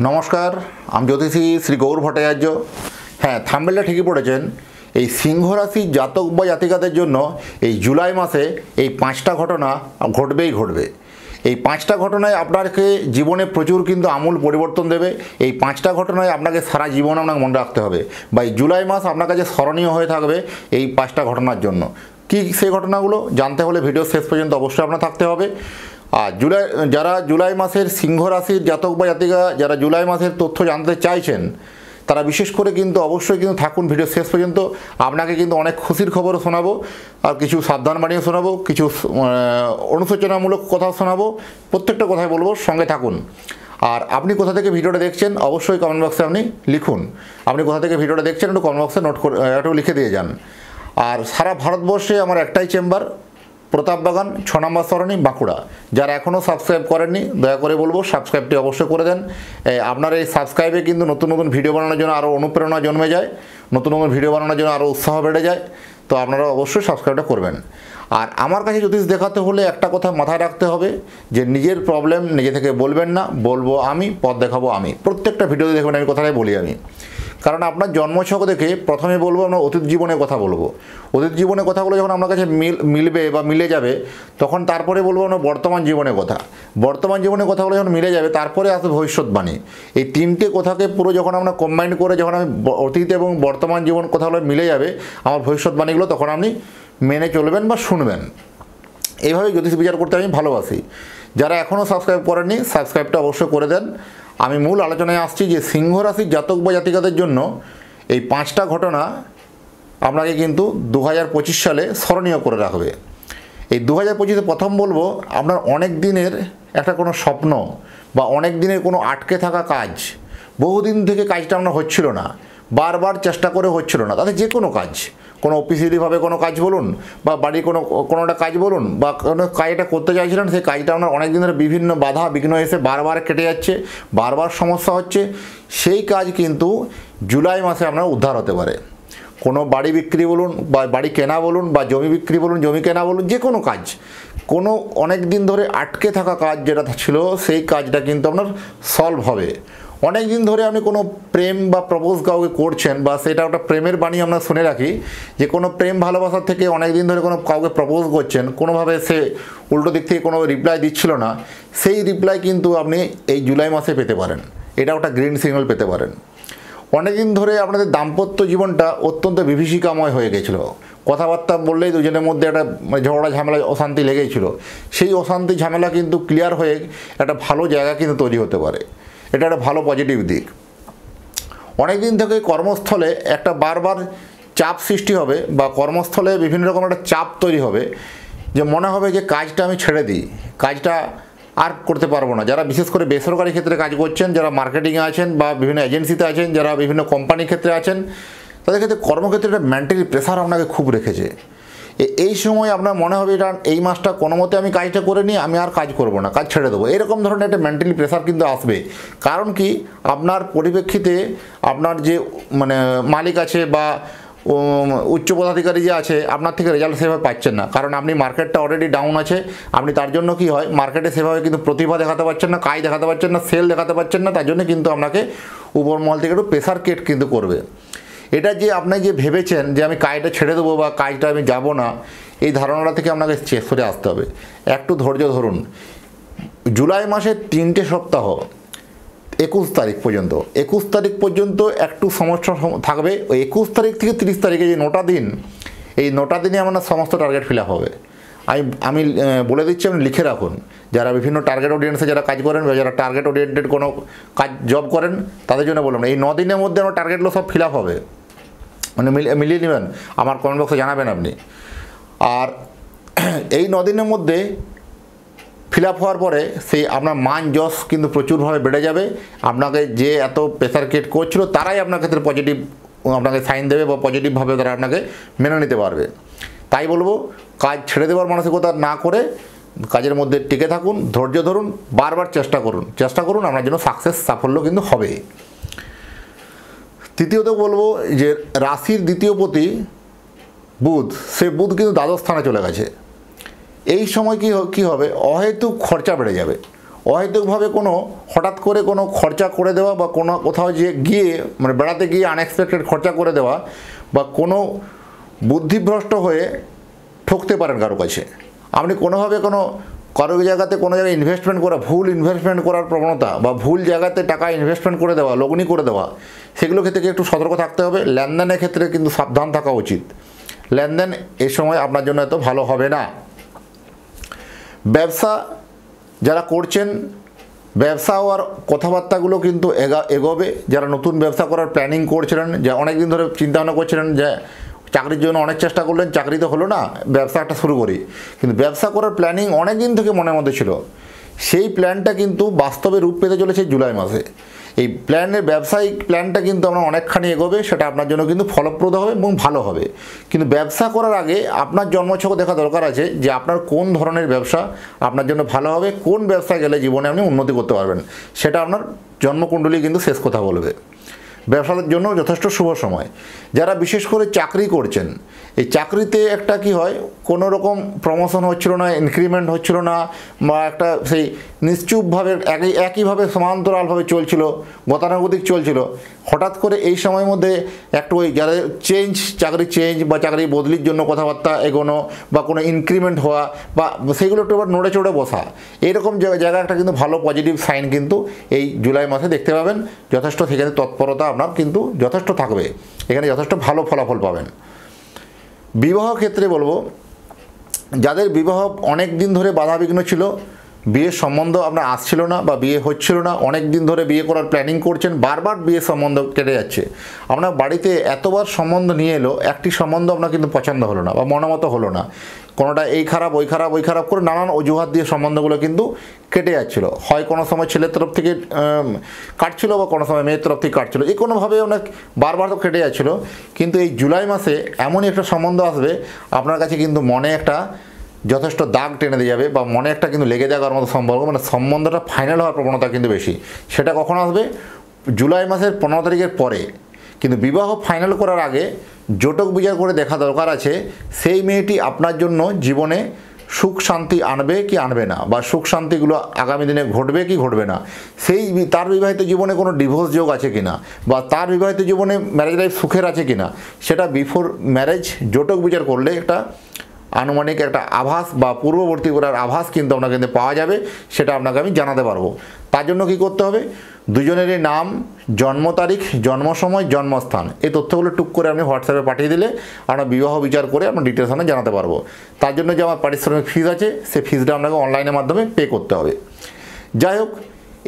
নমস্কার, আমি জ্যোতিষী শ্রী গৌর ভট্টাচার্য। হ্যাঁ, থাম্বনেলটা ঠিকই পড়েছেন। এই সিংহ রাশির জাতক বা জাতিকাদের জন্য এই জুলাই মাসে এই 5টা ঘটনা ঘটবেই ঘটবে। এই 5টা ঘটনায় আপনাকে জীবনে প্রচুর কিন্তু আমূল পরিবর্তন দেবে। এই 5টা ঘটনায় আপনাকে সারা জীবন আপনাকে মনে রাখতে হবে, বা এই জুলাই মাস আপনার কাছে স্মরণীয় হয়ে থাকবে এই 5টা ঘটনার জন্য। কি সেই ঘটনাগুলো জানতে হলে ভিডিও শেষ পর্যন্ত অবশ্যই আপনার থাকতে হবে। আর যারা জুলাই মাসের সিংহ রাশির জাতক বা জাতিকা যারা জুলাই মাসের তথ্য জানতে চাইছেন, তারা বিশেষ করে কিন্তু অবশ্যই কিন্তু থাকুন ভিডিও শেষ পর্যন্ত। আপনাকে কিন্তু অনেক খুশির খবরও শোনাবো, আর কিছু সাবধান বাণীও শোনাবো, কিছু অনুশোচনামূলক কথা শোনাবো। প্রত্যেকটা কথাই বলবো, সঙ্গে থাকুন। আর আপনি কোথা থেকে ভিডিওটা দেখছেন অবশ্যই কমেন্ট বক্সে আপনি লিখুন। আপনি কোথা থেকে ভিডিওটা দেখছেন একটু কমেন্ট বক্সে নোট করে একটু লিখে দিয়ে যান। আর সারা ভারতবর্ষে আমার একটাই চেম্বার, প্রতাপবাগান 6 নম্বর সরণি, বাঁকুড়া। যারা এখনও সাবস্ক্রাইব করেননি দয়া করে বলবো সাবস্ক্রাইবটি অবশ্যই করে দেন। আপনার এই সাবস্ক্রাইবে কিন্তু নতুন নতুন ভিডিও বানানোর জন্য আরও অনুপ্রেরণা জন্মে যায়, নতুন নতুন ভিডিও বানানোর জন্য আরও উৎসাহ বেড়ে যায়। তো আপনারা অবশ্যই সাবস্ক্রাইবটা করবেন। আর আমার কাছে জ্যোতিষ দেখাতে হলে একটা কথা মাথায় রাখতে হবে, যে নিজের প্রবলেম নিজে থেকে বলবেন না, বলবো আমি, পথ দেখাবো আমি। প্রত্যেকটা ভিডিওতে দেখবেন আমি কথাটাই বলি আমি, কারণ আপনার জন্মছক দেখে প্রথমে বলবো আমরা অতীত জীবনের কথা বলবো। অতীত জীবনের কথাগুলো যখন আপনার কাছে মিলবে বা মিলে যাবে, তখন তারপরে বলবো আমরা বর্তমান জীবনের কথা। বর্তমান জীবনের কথাগুলো যখন মিলে যাবে, তারপরে আসবে ভবিষ্যৎবাণী। এই তিনটে কথাকে পুরো যখন আমরা কম্বাইন করে যখন আমি অতীত এবং বর্তমান জীবন কথাগুলো মিলে যাবে আমার ভবিষ্যৎবাণীগুলো, তখন আপনি মেনে চলবেন বা শুনবেন। এইভাবে জ্যোতিষ বিচার করতে আমি ভালোবাসি। যারা এখনও সাবস্ক্রাইব করেননি সাবস্ক্রাইবটা অবশ্যই করে দেন। আমি মূল আলোচনায় আসছি যে সিংহ রাশির জাতক বা জাতিকাদের জন্য এই 5টা ঘটনা আপনাকে কিন্তু 2025 সালে স্মরণীয় করে রাখবে। এই 2025-এ প্রথম বলবো, আপনার অনেক দিনের একটা কোনো স্বপ্ন বা অনেক দিনের কোনো আটকে থাকা কাজ, বহুদিন থেকে কাজটা আপনার হচ্ছিল না, বারবার চেষ্টা করে হচ্ছিল না, তাতে যে কোনো কাজ, কোনো অফিসিয়ালিভাবে কোনো কাজ বলুন বা বাড়ির কোনো একটা কাজ বলুন, বা কোনো কাজটা করতে চাইছিলেন, সেই কাজটা আপনার অনেক দিন ধরে বিভিন্ন বাধা বিঘ্ন এসে বারবার কেটে যাচ্ছে, বারবার সমস্যা হচ্ছে। সেই কাজ কিন্তু জুলাই মাসে আপনার উদ্ধার হতে পারে। কোনো বাড়ি বিক্রি বলুন বা বাড়ি কেনা বলুন, বা জমি বিক্রি বলুন, জমি কেনা বলুন, যে কোনো কাজ, কোনো অনেক দিন ধরে আটকে থাকা কাজ যেটা ছিল, সেই কাজটা কিন্তু আপনার সলভ হবে। অনেক দিন ধরে আপনি কোনো প্রেম বা প্রপোজ কাউকে করছেন, বা সেটা একটা প্রেমের বাণী আমরা শুনে রাখি, যে কোনো প্রেম ভালোবাসার থেকে অনেক দিন ধরে কোনো কাউকে প্রপোজ করছেন, কোনোভাবে সে উল্টো দিক থেকে কোনো রিপ্লাই দিচ্ছিল না, সেই রিপ্লাই কিন্তু আপনি এই জুলাই মাসে পেতে পারেন। এটা একটা গ্রিন সিগন্যাল পেতে পারেন। অনেকদিন ধরে আপনাদের দাম্পত্য জীবনটা অত্যন্ত বিভীষিকাময় হয়ে গেছিলো। কথাবার্তা বললেই দুজনের মধ্যে একটা ঝগড়া ঝামেলা অশান্তি লেগেছিল। সেই অশান্তি ঝামেলা কিন্তু ক্লিয়ার হয়ে একটা ভালো জায়গা কিন্তু তৈরি হতে পারে। এটা একটা ভালো পজিটিভ দিক। অনেক দিন থেকে কর্মস্থলে একটা বারবার চাপ সৃষ্টি হবে, বা কর্মস্থলে বিভিন্ন রকম একটা চাপ তৈরি হবে, যে মনে হবে যে কাজটা আমি ছেড়ে দিই, কাজটা আর করতে পারবো না। যারা বিশেষ করে বেসরকারি ক্ষেত্রে কাজ করছেন, যারা মার্কেটিংয়ে আছেন বা বিভিন্ন এজেন্সিতে আছেন, যারা বিভিন্ন কোম্পানির ক্ষেত্রে আছেন, তাদের ক্ষেত্রে কর্মক্ষেত্রে একটা মেন্টালি প্রেশার আপনাকে খুব রেখেছে। এই সময় আপনার মনে হবে এটা এই মাসটা কোনো মতে আমি কাজটা করে নিই, আমি আর কাজ করব না, কাজ ছেড়ে দেবো, এরকম ধরনের একটা মেন্টালি প্রেশার কিন্তু আসবে। কারণ কি, আপনার পরিপ্রেক্ষিতে আপনার যে মালিক আছে বা উচ্চ পদাধিকারী যে আছে, আপনার থেকে রেজাল্ট সেভাবে পাচ্ছেন না, কারণ আপনি মার্কেটটা অলরেডি ডাউন আছে। আপনি তার জন্য কি হয়, মার্কেটে সেভাবে কিন্তু প্রতিভা দেখাতে পারছেন না, কাজ দেখাতে পারছেন না, সেল দেখাতে পারছেন না। তার জন্য কিন্তু আপনাকে উপরমহল থেকে একটু প্রেশার ক্রিয়েট কিন্তু করবে। এটা যে আপনি যে ভেবেছেন যে আমি কাজটা ছেড়ে দেবো বা কাজটা আমি যাব না, এই ধারণাটা থেকে আপনাকে সরে আসতে হবে। একটু ধৈর্য ধরুন। জুলাই মাসের 3টে সপ্তাহ 21 তারিখ পর্যন্ত, 21 তারিখ পর্যন্ত একটু সমস্যা থাকবে। ওই 21 তারিখ থেকে 30 তারিখে যে 9টা দিন, এই 9টা দিনে আপনার সমস্ত টার্গেট ফিল আপ হবে। আমি বলে দিচ্ছি, আপনি লিখে রাখুন। যারা বিভিন্ন টার্গেট অডিয়েন্সে যারা কাজ করেন, বা যারা টার্গেট ওরিয়েন্টেড কোনো কাজ জব করেন, তাদের জন্য বললাম এই 9 দিনের মধ্যে আমার টার্গেটগুলো সব ফিল আপ হবে। মিলিয়ে নেবেন, আমার কমেন্ট বক্সে জানাবেন আপনি। আর এই 9 দিনের মধ্যে ফিল আপ হওয়ার পরে সেই আপনার মান যশ কিন্তু প্রচুরভাবে বেড়ে যাবে। আপনাকে যে এত প্রেশার ক্রিয়েট করছিল, তারাই আপনার ক্ষেত্রে পজিটিভ আপনাকে সাইন দেবে, বা পজিটিভভাবে তারা আপনাকে মেনে নিতে পারবে। তাই বলবো, কাজ ছেড়ে দেওয়ার মানসিকতা না করে কাজের মধ্যে টিকে থাকুন, ধৈর্য ধরুন, বারবার চেষ্টা করুন, আপনার জন্য সাফল্য কিন্তু হবে। তৃতীয়ত বলবো যে রাশির দ্বিতীয় পতি বুধ, সে বুধ কিন্তু দ্বাদশ স্থানে চলে গেছে। এই সময় কি হবে, অহেতুক খরচা বেড়ে যাবে। অহেতুকভাবে কোনো হঠাৎ করে কোনো খরচা করে দেওয়া বা কোনো কোথাও গিয়ে মানে বেড়াতে গিয়ে আনএক্সপেক্টেড খরচা করে দেওয়া বা কোনো বুদ্ধিভ্রষ্ট হয়ে ঠকতে পারেন কারো কাছে। আপনি কোনোভাবে কারো জায়গাতে কোনো জায়গায় ইনভেস্টমেন্ট করা, ভুল ইনভেস্টমেন্ট করার প্রবণতা বা ভুল জায়গাতে টাকা ইনভেস্টমেন্ট করে দেওয়া, লগ্নি করে দেওয়া, সেগুলো ক্ষেত্রে একটু সতর্ক থাকতে হবে। লেনদেনের ক্ষেত্রে কিন্তু সাবধান থাকা উচিত। লেনদেন এই সময় আপনার জন্য এত ভালো হবে না। ব্যবসা যারা করছেন, ব্যবসা হওয়ার কথাবার্তাগুলো কিন্তু এগোবে। যারা নতুন ব্যবসা করার প্ল্যানিং করছিলেন, যা অনেক দিন ধরে চিন্তাভাবনা করছিলেন যে চাকরির জন্য অনেক চেষ্টা করলেন, চাকরি তো হলো না, ব্যবসা একটা শুরু করি, কিন্তু ব্যবসা করার প্ল্যানিং অনেক দিন থেকে মনের মধ্যে ছিল, সেই প্ল্যানটা কিন্তু বাস্তবে রূপ পেতে চলেছে জুলাই মাসে। এই ব্যবসায়িক প্ল্যানটা কিন্তু আমরা অনেকখানি এগোবে, সেটা আপনার জন্য কিন্তু ফলপ্রদ হবে এবং ভালো হবে। কিন্তু ব্যবসা করার আগে আপনার জন্মছক দেখা দরকার আছে যে আপনার কোন ধরনের ব্যবসা আপনার জন্য ভালো হবে, কোন ব্যবসায় গেলে জীবনে আপনি উন্নতি করতে পারবেন, সেটা আপনার জন্মকুণ্ডলী কিন্তু শেষ কথা বলবে। ব্যবসার জন্য যথেষ্ট শুভ সময়। যারা বিশেষ করে চাকরি করছেন, এই চাকরিতে একটা কি হয়, কোনো রকম প্রমোশন হচ্ছিল না, ইনক্রিমেন্ট হচ্ছিল না, বা একটা সেই নিশ্চুপভাবে একইভাবে সমান্তরালভাবে চলছিল, গতানুগতিক চলছিল। হঠাৎ করে এই সময়ের মধ্যে একটু ওই যাদের চাকরি চেঞ্জ বা চাকরি বদলির জন্য কথাবার্তা এগোনো বা কোনো ইনক্রিমেন্ট হওয়া বা সেগুলো একটু আবার নড়ে চড়ে বসা, এইরকম জায়গা একটা কিন্তু ভালো পজিটিভ সাইন কিন্তু এই জুলাই মাসে দেখতে পাবেন। যথেষ্ট সেখানে তৎপরতা আপনার কিন্তু যথেষ্ট থাকবে, এখানে যথেষ্ট ভালো ফলাফল পাবেন। বিবাহ ক্ষেত্রে বলবো, যাদের বিবাহ অনেক দিন ধরে বাধাবিঘ্ন ছিল, বিয়ের সম্বন্ধ আপনার আসছিল না বা বিয়ে হচ্ছিল না, অনেক দিন ধরে বিয়ে করার প্ল্যানিং করছেন, বারবার বিয়ের সম্বন্ধ কেটে যাচ্ছে, আপনার বাড়িতে এতবার সম্বন্ধ নিয়ে এলো, একটি সম্বন্ধ আপনার কিন্তু পছন্দ হলো না বা মনোমতো হলো না, কোনোটা এই খারাপ ওই খারাপ ওই খারাপ করে নানান অজুহাত দিয়ে সম্বন্ধগুলো কিন্তু কেটে যাচ্ছিলো। হয় কোনো সময় ছেলের তরফ থেকে কাটছিল বা কোনো সময় মেয়ের তরফ থেকে কাটছিল, এই কোনোভাবে অনেক বারবার তো কেটে যাচ্ছিলো। কিন্তু এই জুলাই মাসে এমনই একটা সম্বন্ধ আসবে আপনার কাছে কিন্তু মনে একটা যথেষ্ট দাগ টেনে দিয়ে যাবে বা মনে একটা কিন্তু লেগে যাওয়ার মতো সম্পর্ক, মানে সম্বন্ধটা ফাইনাল হওয়ার প্রবণতা কিন্তু বেশি। সেটা কখন আসবে? জুলাই মাসের 15 তারিখের পরে। কিন্তু বিবাহ ফাইনাল করার আগে জটক বিচার করে দেখা দরকার আছে সেই মেয়েটি আপনার জন্য জীবনে সুখ শান্তি আনবে কি আনবে না, বা সুখ শান্তিগুলো আগামী দিনে ঘটবে কি ঘটবে না, সেই তার বিবাহিত জীবনে কোনো ডিভোর্স যোগ আছে কিনা, বা তার বিবাহিত জীবনে ম্যারেজ লাইফ সুখের আছে কিনা, সেটা বিফোর ম্যারেজ জটক বিচার করলে একটা আনুমানিক একটা আভাস বা পূর্ববর্তী করার আভাস কিন্তু আপনাকে কিন্তু পাওয়া যাবে, সেটা আপনাকে আমি জানাতে পারবো। তার জন্য কি করতে হবে? দুজনেরই নাম, জন্ম তারিখ, জন্ম সময়, জন্মস্থান, এই তথ্যগুলো টুক করে আপনি হোয়াটসঅ্যাপে পাঠিয়ে দিলে আমরা বিবাহ বিচার করে আপনার ডিটেলস আমি জানাতে পারবো। তার জন্য যে আমার পারিশ্রমিক ফিজ আছে, সেই ফিজটা আপনাকে অনলাইনের মাধ্যমে পে করতে হবে। যাই হোক,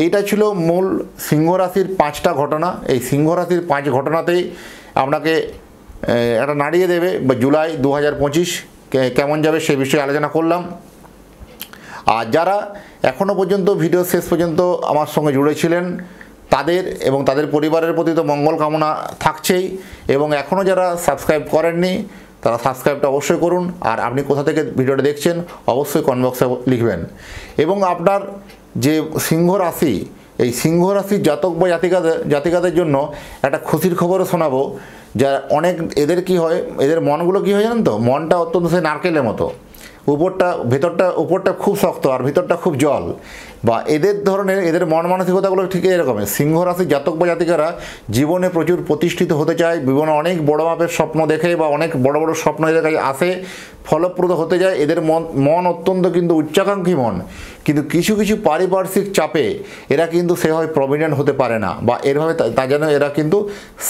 এইটা ছিল মূল সিংহ রাশির 5টা ঘটনা। এই সিংহ রাশির 5 ঘটনাতেই আপনাকে একটা নাড়িয়ে দেবে বা জুলাই 2025 কেমন যাবে সে বিষয়ে আলোচনা করলাম। আর যারা এখনও পর্যন্ত ভিডিও শেষ পর্যন্ত আমার সঙ্গে জুড়েছিলেন তাদের এবং তাদের পরিবারের প্রতি তো মঙ্গল কামনা থাকছেই, এবং এখনও যারা সাবস্ক্রাইব করেননি তারা সাবস্ক্রাইবটা অবশ্যই করুন। আর আপনি কোথা থেকে ভিডিওটা দেখছেন অবশ্যই কমেন্ট বক্সে লিখবেন। এবং আপনার যে সিংহ রাশি, এই সিংহ রাশির জাতক বা জাতিকাদের জন্য একটা খুশির খবরও শোনাবো। যা অনেক এদের কি হয়, এদের মনগুলো কী হয় জানেন তো, মনটা অত্যন্ত সেই নারকেলের মতো, উপরটা খুব শক্ত আর ভিতরটা খুব জল, বা এদের মন মানসিকতাগুলো ঠিক এরকমের। সিংহ রাশির জাতক বা জাতিকারা জীবনে প্রচুর প্রতিষ্ঠিত হতে চায়, জীবনে অনেক বড় মাপের স্বপ্ন দেখে বা অনেক বড় বড় স্বপ্ন এদের কাছে আসে, ফলপ্রদ হতে যায়। এদের মন অত্যন্ত কিন্তু উচ্চাকাঙ্ক্ষী মন, কিন্তু কিছু কিছু পারিপার্শ্বিক চাপে এরা কিন্তু সেভাবে প্রভিডেন্ট হতে পারে না, বা এরভাবে তা যেন এরা কিন্তু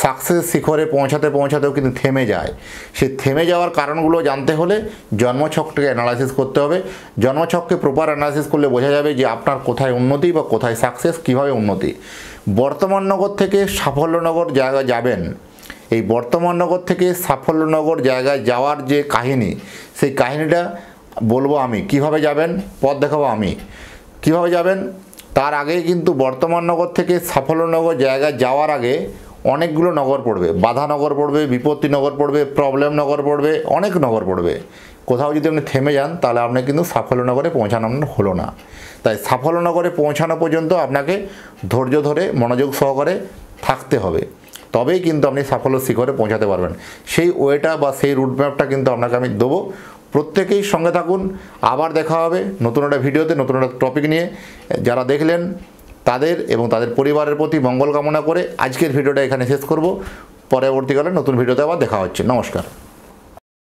সাকসেস শিখরে পৌঁছাতেও কিন্তু থেমে যায়। সেই থেমে যাওয়ার কারণগুলো জানতে হলে জন্মছকটাকে অ্যানালাইসিস করতে হবে। জন্মছককে প্রপার অ্যানালাইসিস করলে বোঝা যাবে যে আপনার কোথায় উন্নতি বা কোথায় সাকসেস, কীভাবে উন্নতি। বর্তমাননগর থেকে সাফল্যনগর জায়গায় যাবেন, এই বর্তমাননগর থেকে সাফল্যনগর জায়গায় যাওয়ার যে কাহিনী, সেই কাহিনীটা বলবো আমি। কিভাবে যাবেন পথ দেখাবো আমি, কিভাবে যাবেন। তার আগে কিন্তু বর্তমাননগর থেকে সাফল্যনগর জায়গায় যাওয়ার আগে অনেকগুলো নগর পড়বে, বাধানগর পড়বে, বিপত্তিনগর পড়বে, প্রবলেম নগর পড়বে, অনেক নগর পড়বে। কোথাও যদি আপনি থেমে যান তাহলে আপনি কিন্তু সাফল্যনগরে পৌঁছানো হলো না। তাই সাফল্যনগরে পৌঁছানো পর্যন্ত আপনাকে ধৈর্য ধরে মনোযোগ সহকারে থাকতে হবে, তবেই কিন্তু আপনি সাফল্য শিখরে পৌঁছাতে পারবেন। সেই ওয়েটা বা সেই রুটম্যাপটা কিন্তু আপনাকে আমি দেবো। প্রত্যেকেই সঙ্গে থাকুন। আবার দেখা হবে নতুন একটা ভিডিওতে, নতুন একটা টপিক নিয়ে। যারা দেখলেন তাদের এবং তাদের পরিবারের প্রতি মঙ্গল কামনা করে আজকের ভিডিওটা এখানে শেষ করব। পরবর্তীকালে নতুন ভিডিওতে আবার দেখা হচ্ছে। নমস্কার।